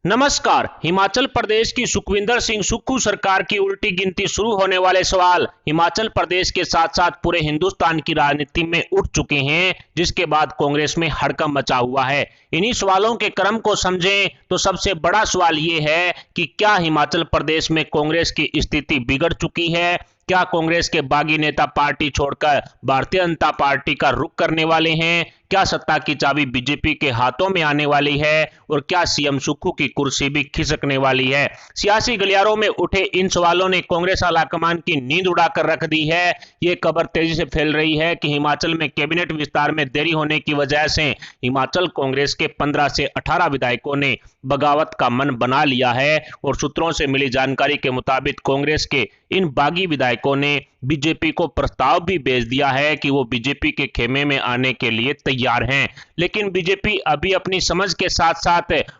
नमस्कार। हिमाचल प्रदेश की सुखविंदर सिंह सुक्खू सरकार की उल्टी गिनती शुरू होने वाले सवाल हिमाचल प्रदेश के साथ साथ पूरे हिंदुस्तान की राजनीति में उठ चुके हैं, जिसके बाद कांग्रेस में हड़कंप मचा हुआ है। इन्हीं सवालों के क्रम को समझें तो सबसे बड़ा सवाल ये है कि क्या हिमाचल प्रदेश में कांग्रेस की स्थिति बिगड़ चुकी है? क्या कांग्रेस के बागी नेता पार्टी छोड़कर भारतीय जनता पार्टी का रुख करने वाले हैं? क्या सत्ता की चाबी बीजेपी के हाथों में आने वाली है? और क्या सीएम सुक्खू की कुर्सी भी खिसकने वाली है? सियासी गलियारों में उठे इन सवालों ने कांग्रेस आलाकमान की नींद उड़ाकर रख दी है। ये खबर तेजी से फैल रही है कि हिमाचल में कैबिनेट विस्तार में देरी होने की वजह से हिमाचल कांग्रेस के 15 से 18 विधायकों ने बगावत का मन बना लिया है। और सूत्रों से मिली जानकारी के मुताबिक कांग्रेस के इन बागी विधायकों ने बीजेपी को प्रस्ताव भी भेज दिया है कि वो बीजेपी के खेमे में आने के लिए तैयार हैं। लेकिन बीजेपी अभी अपनी समझ के साथ साथ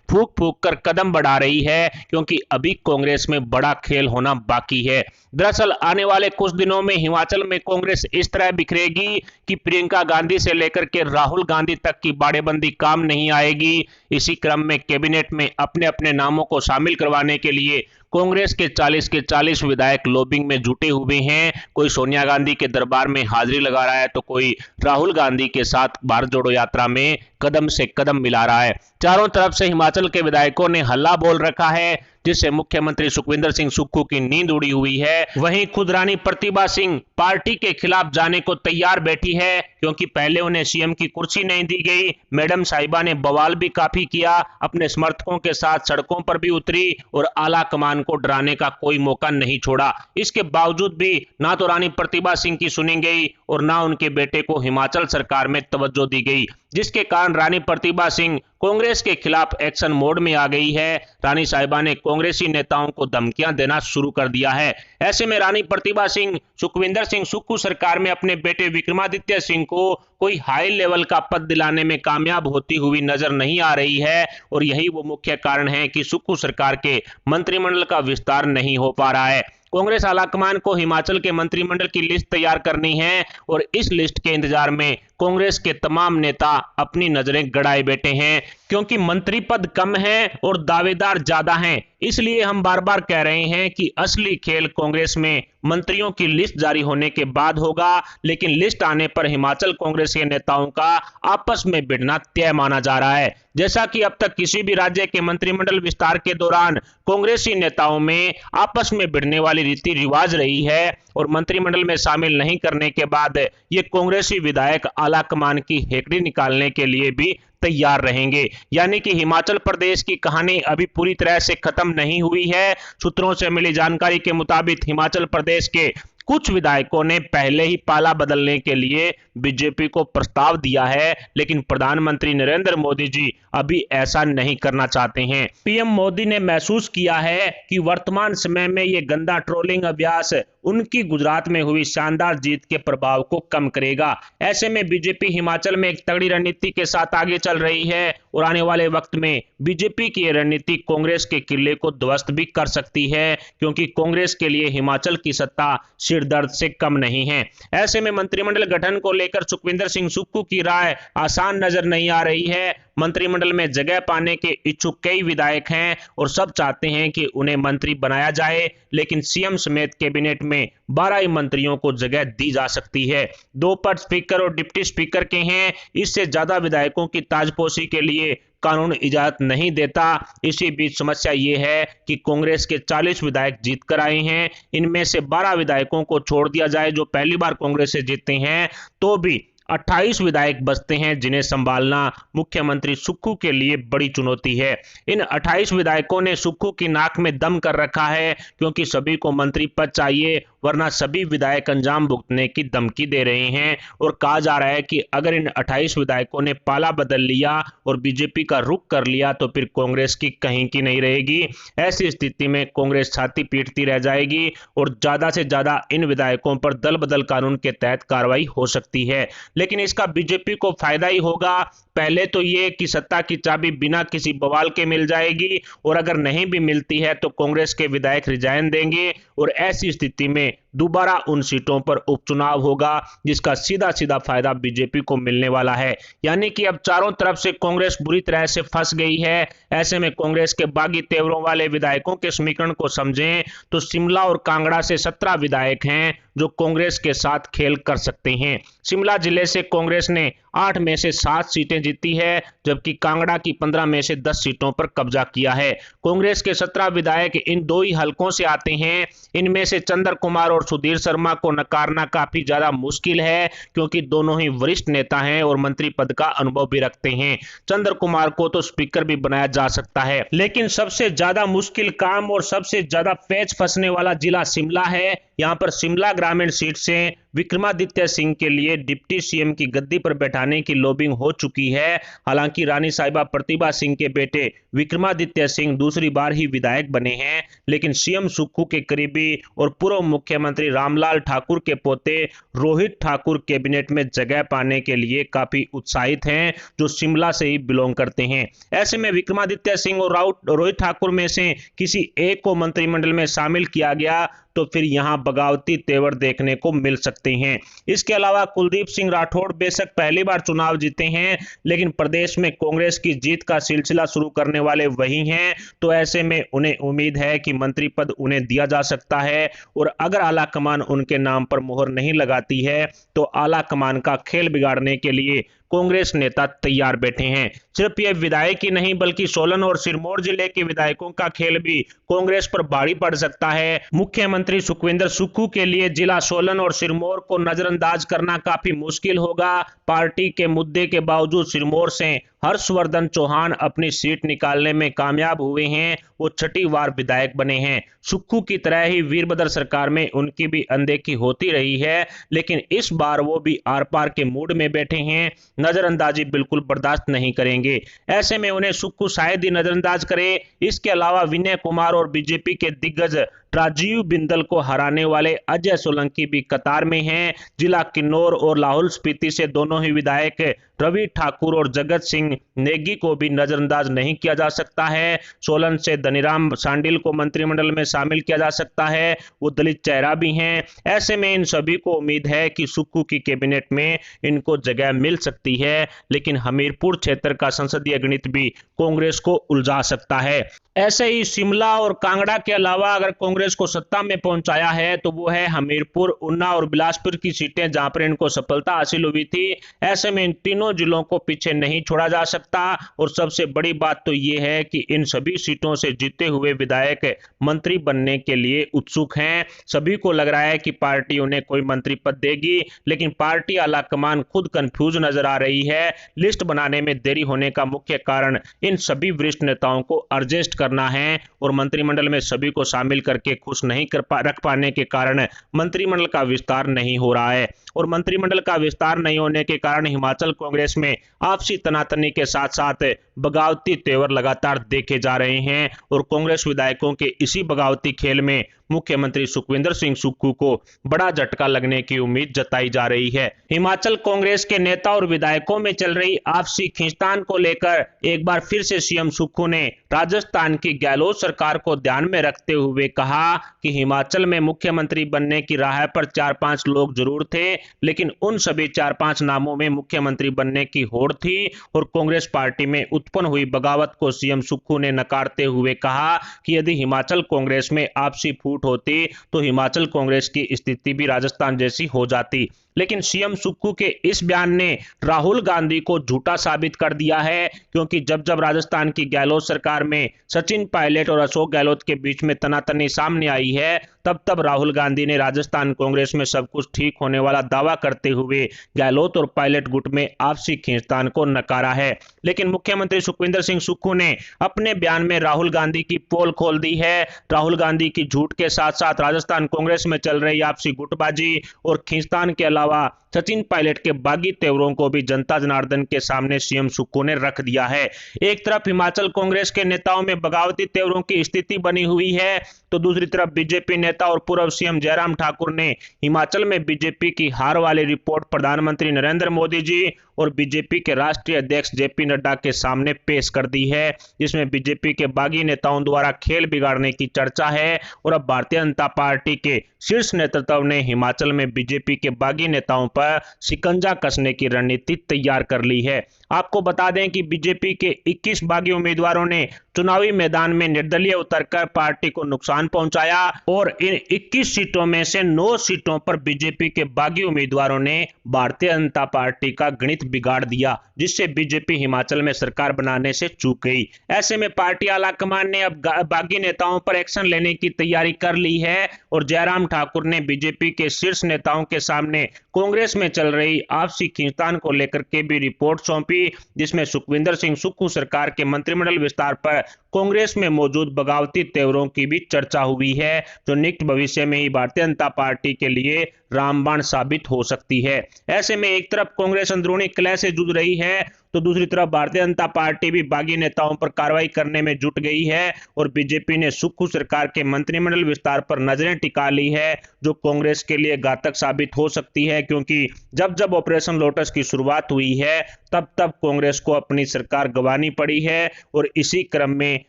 फूंक फूंक कर कदम बढ़ा रही है, क्योंकि अभी कांग्रेस में बड़ा खेल होना बाकी है। दरअसल आने वाले कुछ दिनों में हिमाचल में कांग्रेस इस तरह बिखरेगी कि प्रियंका गांधी से लेकर के राहुल गांधी तक की बाड़ेबंदी काम नहीं आएगी। इसी क्रम में कैबिनेट में अपने अपने नामों को शामिल करवाने के लिए कांग्रेस के 40 के 40 विधायक लॉबिंग में जुटे हुए हैं। कोई सोनिया गांधी के दरबार में हाजिरी लगा रहा है तो कोई राहुल गांधी के साथ भारत जोड़ो यात्रा में कदम से कदम मिला रहा है। चारों तरफ से हिमाचल के विधायकों ने हल्ला बोल रखा है, जिससे मुख्यमंत्री सुखविंदर सिंह सुक्खू की नींद उड़ी हुई है। वहीं खुद रानी प्रतिभा सिंह पार्टी के खिलाफ जाने को तैयार बैठी है, क्योंकि पहले उन्हें सीएम की कुर्सी नहीं दी गई। मैडम साहिबा ने बवाल भी काफी किया, अपने समर्थकों के साथ सड़कों पर भी उतरी और आला कमान को डराने का कोई मौका नहीं छोड़ा। इसके बावजूद भी ना तो रानी प्रतिभा सिंह की सुनी गई और ना उनके बेटे को हिमाचल सरकार में तवज्जो दी गई, जिसके कारण रानी प्रतिभा सिंह कांग्रेस के खिलाफ एक्शन मोड में आ गई है। रानी साहिबा ने कांग्रेसी नेताओं को धमकियां देना शुरू कर दिया है। ऐसे में रानी प्रतिभा सिंह सुखविंदर सिंह सुक्खू सरकार में अपने बेटे विक्रमादित्य सिंह को कोई हाई लेवल का पद दिलाने में कामयाब होती हुई नजर नहीं आ रही है। और यही वो मुख्य कारण है कि सुक्खू सरकार के मंत्रिमंडल का विस्तार नहीं हो पा रहा है। कांग्रेस आलाकमान को हिमाचल के मंत्रिमंडल की लिस्ट तैयार करनी है और इस लिस्ट के इंतजार में कांग्रेस के तमाम नेता अपनी नजरें गड़ाए बैठे हैं, क्योंकि मंत्री पद कम हैं और दावेदार ज्यादा हैं। इसलिए हम बार बार कह रहे हैं कि असली खेल कांग्रेस में मंत्रियों की लिस्ट जारी होने के बाद होगा, लेकिन लिस्ट आने पर हिमाचल कांग्रेस के नेताओं का आपस में भिड़ना तय माना जा रहा है। जैसा कि अब तक किसी भी राज्य के मंत्रिमंडल विस्तार के दौरान कांग्रेसी नेताओं में आपस में भिड़ने वाली रीति रिवाज रही है और मंत्रिमंडल में शामिल नहीं करने के बाद ये कांग्रेसी विधायक आलाकमान की हेकड़ी निकालने के लिए भी तैयार रहेंगे। यानी कि हिमाचल प्रदेश की कहानी अभी पूरी तरह से खत्म नहीं हुई है। सूत्रों से मिली जानकारी के मुताबिक हिमाचल प्रदेश के कुछ विधायकों ने पहले ही पाला बदलने के लिए बीजेपी को प्रस्ताव दिया है, लेकिन प्रधानमंत्री नरेंद्र मोदी जी अभी ऐसा नहीं करना चाहते हैं। पीएम मोदी ने महसूस किया है कि वर्तमान समय में ये गंदा ट्रोलिंग अभ्यास उनकी गुजरात में हुई शानदार जीत के प्रभाव को कम करेगा। ऐसे में बीजेपी हिमाचल में एक तगड़ी रणनीति के साथ आगे चल रही है और आने वाले वक्त में बीजेपी की रणनीति कांग्रेस के किले को ध्वस्त भी कर सकती है, क्योंकि कांग्रेस के लिए हिमाचल की सत्ता सिरदर्द से कम नहीं है। ऐसे में मंत्रिमंडल गठन को लेकर सुखविंदर सिंह सुक्खू की राय आसान नजर नहीं आ रही है। मंत्रिमंडल में जगह पाने के इच्छुक कई विधायक हैं और सब चाहते हैं कि उन्हें मंत्री बनाया जाए, लेकिन सीएम समेत कैबिनेट में 12 ही मंत्रियों को जगह दी जा सकती है। 2 पद स्पीकर और डिप्टी स्पीकर के हैं। इससे ज्यादा विधायकों की ताजपोशी के लिए कानून इजाजत नहीं देता। इसी बीच समस्या ये है कि कांग्रेस के 40 विधायक जीत कर आए हैं। इनमें से 12 विधायकों को छोड़ दिया जाए जो पहली बार कांग्रेस से जीते हैं, तो भी 28 विधायक बचते हैं, जिन्हें संभालना मुख्यमंत्री सुक्खू के लिए बड़ी चुनौती है। इन 28 विधायकों ने सुक्खू की नाक में दम कर रखा है, क्योंकि सभी को मंत्री पद चाहिए, वरना सभी विधायक अंजाम भुगतने की धमकी दे रहे हैं। और कहा जा रहा है कि अगर इन 28 विधायकों ने पाला बदल लिया और बीजेपी का रुख कर लिया तो फिर कांग्रेस की कहीं की नहीं रहेगी। ऐसी स्थिति में कांग्रेस छाती पीटती रह जाएगी और ज्यादा से ज्यादा इन विधायकों पर दल बदल कानून के तहत कार्रवाई हो सकती है, लेकिन इसका बीजेपी को फायदा ही होगा। पहले तो ये कि सत्ता की चाबी बिना किसी बवाल के मिल जाएगी, और अगर नहीं भी मिलती है तो कांग्रेस के विधायक रिजाइन देंगे और ऐसी स्थिति में दोबारा उन सीटों पर उपचुनाव होगा, जिसका सीधा सीधा फायदा बीजेपी को मिलने वाला है। यानी कि अब चारों तरफ से कांग्रेस बुरी तरह से फंस गई है। ऐसे में कांग्रेस के बागी तेवरों वाले विधायकों के समीकरण को समझें तो शिमला और कांगड़ा से 17 विधायक हैं जो कांग्रेस के साथ खेल कर सकते हैं। शिमला जिले से कांग्रेस ने 8 में से 7 सीटें जीती है, जबकि कांगड़ा की 15 में से 10 सीटों पर कब्जा किया है। कांग्रेस के 17 विधायक इन दो ही हलकों से आते हैं। इनमें से चंद्र कुमार और सुधीर शर्मा को नकारना काफी ज्यादा मुश्किल है, क्योंकि दोनों ही वरिष्ठ नेता हैं और मंत्री पद का अनुभव भी रखते हैं। चंद्र कुमार को तो स्पीकर भी बनाया जा सकता है, लेकिन सबसे ज्यादा मुश्किल काम और सबसे ज्यादा पेच फंसने वाला जिला शिमला है। यहाँ पर शिमला ग्रामीण सीट से विक्रमादित्य सिंह के लिए डिप्टी सीएम की गद्दी पर बैठाने की लॉबिंग हो चुकी है। हालांकि रानी साहिबा प्रतिभा सिंह के बेटे विक्रमादित्य सिंह दूसरी बार ही विधायक बने हैं, लेकिन सीएम सुक्खू के करीबी और पूर्व मुख्यमंत्री रामलाल ठाकुर के पोते रोहित ठाकुर कैबिनेट में जगह पाने के लिए काफी उत्साहित हैं, जो शिमला से ही बिलोंग करते हैं। ऐसे में विक्रमादित्य सिंह और रोहित ठाकुर में से किसी एक को मंत्रिमंडल में शामिल किया गया तो फिर यहां बगावती तेवर देखने को मिल सकते हैं। इसके अलावा कुलदीप सिंह राठौड़ बेशक पहली बार चुनाव जीते हैं, लेकिन प्रदेश में कांग्रेस की जीत का सिलसिला शुरू करने वाले वही हैं, तो ऐसे में उन्हें उम्मीद है कि मंत्री पद उन्हें दिया जा सकता है। और अगर आला कमान उनके नाम पर मोहर नहीं लगाती है तो आला कमान का खेल बिगाड़ने के लिए कांग्रेस नेता तैयार बैठे हैं। सिर्फ ये विधायक ही नहीं बल्कि सोलन और सिरमौर जिले के विधायकों का खेल भी कांग्रेस पर भारी पड़ सकता है। मुख्यमंत्री सुखविंदर सुक्खू के लिए जिला सोलन और सिरमौर को नजरअंदाज करना काफी मुश्किल होगा। पार्टी के मुद्दे के बावजूद सिरमौर से हर्षवर्धन चौहान अपनी सीट निकालने में कामयाब हुए हैं, वो 6ठी बार विधायक बने हैं। सुक्खू की तरह ही वीरभद्र सरकार में उनकी भी अनदेखी होती रही है, लेकिन इस बार वो भी आर पार के मूड में बैठे हैं, नजरअंदाजी बिल्कुल बर्दाश्त नहीं करेंगे। ऐसे में उन्हें सुक्खू शायद ही नजरअंदाज करे। इसके अलावा विनय कुमार और बीजेपी के दिग्गज राजीव बिंदल को हराने वाले अजय सोलंकी भी कतार में हैं। जिला किन्नौर और लाहौल स्पीति से दोनों ही विधायक रवि ठाकुर और जगत सिंह नेगी को भी नजरअंदाज नहीं किया जा सकता है। सोलन से धनीराम सांडिल को मंत्रिमंडल में शामिल किया जा सकता है, वो दलित चेहरा भी हैं। ऐसे में इन सभी को उम्मीद है कि सुक्खू की कैबिनेट में इनको जगह मिल सकती है, लेकिन हमीरपुर क्षेत्र का संसदीय गणित भी कांग्रेस को उलझा सकता है। ऐसे ही शिमला और कांगड़ा के अलावा अगर कांग्रेस को सत्ता में पहुंचाया है तो वो है हमीरपुर, उन्ना और बिलासपुर की सीटें, जहां पर इनको सफलता हासिल हुई थी। ऐसे में इन तीनों जिलों को पीछे नहीं छोड़ा जा सकता। और सबसे बड़ी बात तो ये है कि इन सभी सीटों से जीते हुए विधायक मंत्री बनने के लिए उत्सुक हैं। सभी को लग रहा है कि पार्टी उन्हें कोई मंत्री पद देगी, लेकिन पार्टी आला कमान खुद कंफ्यूज नजर आ रही है। लिस्ट बनाने में देरी होने का मुख्य कारण इन सभी वरिष्ठ नेताओं को एडजस्ट करना है, और मंत्रिमंडल में सभी को शामिल करके खुश नहीं रख पाने के कारण मंत्रिमंडल का विस्तार नहीं हो रहा है। और मंत्रिमंडल का विस्तार नहीं होने के कारण हिमाचल कांग्रेस में आपसी तनातनी के साथ साथ बगावती तेवर लगातार देखे जा रहे हैं, और कांग्रेस विधायकों के इसी बगावती खेल में मुख्यमंत्री सुखविंदर सिंह सुक्खू को बड़ा झटका लगने की उम्मीद जताई जा रही है। हिमाचल कांग्रेस के नेता और विधायकों में चल रही आपसी खींचतान को लेकर एक बार फिर से सीएम सुक्खू ने राजस्थान की गहलोत सरकार को ध्यान में रखते हुए कहा कि हिमाचल में मुख्यमंत्री बनने की राह पर 4-5 लोग जरूर थे, लेकिन उन सभी 4-5 नामों में मुख्यमंत्री बनने की होड़ थी। और कांग्रेस पार्टी में उत्पन्न हुई बगावत को सीएम सुक्खू ने नकारते हुए कहा कि यदि हिमाचल कांग्रेस में आपसी फूट होती तो हिमाचल कांग्रेस की स्थिति भी राजस्थान जैसी हो जाती। लेकिन सीएम सुक्खू के इस बयान ने राहुल गांधी को झूठा साबित कर दिया है, क्योंकि जब जब राजस्थान की गहलोत सरकार में सचिन पायलट और अशोक गहलोत के बीच में तनातनी सामने आई है, तब तब राहुल गांधी ने राजस्थान कांग्रेस में सब कुछ ठीक होने वाला दावा करते हुए गहलोत और पायलट गुट में आपसी खींचतान को नकारा है। लेकिन मुख्यमंत्री सुखविंदर सिंह सुक्खू ने अपने बयान में राहुल गांधी की पोल खोल दी है। राहुल गांधी की झूठ के साथ साथ राजस्थान कांग्रेस में चल रही आपसी गुटबाजी और खींचतान के अलावा सचिन पायलट के बागी तेवरों को भी जनता जनार्दन के सामने सीएम सुक्खू ने रख दिया है। एक तरफ हिमाचल कांग्रेस के नेताओं में बगावती तेवरों की स्थिति बनी हुई है, तो दूसरी तरफ बीजेपी नेता और पूर्व सीएम जयराम ठाकुर ने हिमाचल में बीजेपी की हार वाली रिपोर्ट प्रधानमंत्री नरेंद्र मोदी जी और बीजेपी के राष्ट्रीय अध्यक्ष जेपी नड्डा के सामने पेश कर दी है, जिसमें बीजेपी के बागी नेताओं द्वारा खेल बिगाड़ने की चर्चा है। और अब भारतीय जनता पार्टी के शीर्ष नेतृत्व ने हिमाचल में बीजेपी के बागी नेताओं पर शिकंजा कसने की रणनीति तैयार कर ली है। आपको बता दें कि बीजेपी के 21 बागी उम्मीदवारों ने चुनावी मैदान में निर्दलीय उतरकर पार्टी को नुकसान पहुंचाया और इन 21 सीटों में से 9 सीटों पर बीजेपी के बागी उम्मीदवारों ने भारतीय जनता पार्टी का गणित बिगाड़ दिया, जिससे बीजेपी हिमाचल में सरकार बनाने से चूक गई। ऐसे में पार्टी आलाकमान ने अब बागी नेताओं पर एक्शन लेने की तैयारी कर ली है और जयराम ठाकुर ने बीजेपी के शीर्ष नेताओं के सामने कांग्रेस में चल रही आपसी खींचतान को लेकर के भी रिपोर्ट सौंपी, जिसमें सुखविंदर सिंह सुक्खू सरकार के मंत्रिमंडल विस्तार पर कांग्रेस में मौजूद बगावती तेवरों की भी चर्चा हुई है, जो निकट भविष्य में ही भारतीय जनता पार्टी के लिए रामबाण साबित हो सकती है। ऐसे में एक तरफ कांग्रेस अंदरूनी कलह से जूझ रही है, तो दूसरी तरफ भारतीय जनता पार्टी भी बागी नेताओं पर कार्रवाई करने में जुट गई है और बीजेपी ने सुक्खू सरकार के मंत्रिमंडल विस्तार पर नजरें टिका ली है, जो कांग्रेस के लिए घातक साबित हो सकती है, क्योंकि जब जब ऑपरेशन लोटस की शुरुआत हुई है तब तब कांग्रेस को अपनी सरकार गंवानी पड़ी है और इसी क्रम में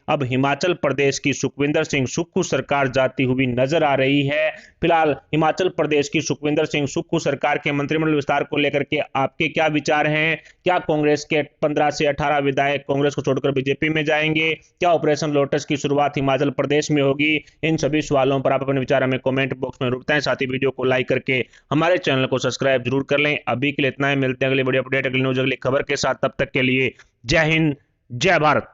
अब हिमाचल प्रदेश की सुखविंदर सिंह सुक्खू सरकार जाती हुई नजर आ रही है। फिलहाल हिमाचल प्रदेश की सुखविंदर सिंह सुक्खू सरकार के मंत्रिमंडल विस्तार को लेकर के आपके क्या विचार हैं? क्या कांग्रेस के 15 से 18 विधायक कांग्रेस को छोड़कर बीजेपी में जाएंगे? क्या ऑपरेशन लोटस की शुरुआत हिमाचल प्रदेश में होगी? इन सभी सवालों पर आप अपने विचार हमें कमेंट बॉक्स में बताएं। साथ ही वीडियो को लाइक करके हमारे चैनल को सब्सक्राइब जरूर कर लें। अभी के लिए इतना ही, मिलते हैं अगली वीडियो अपडेट, अगली न्यूज, अगली खबर के साथ। तब तक के लिए जय हिंद, जय भारत।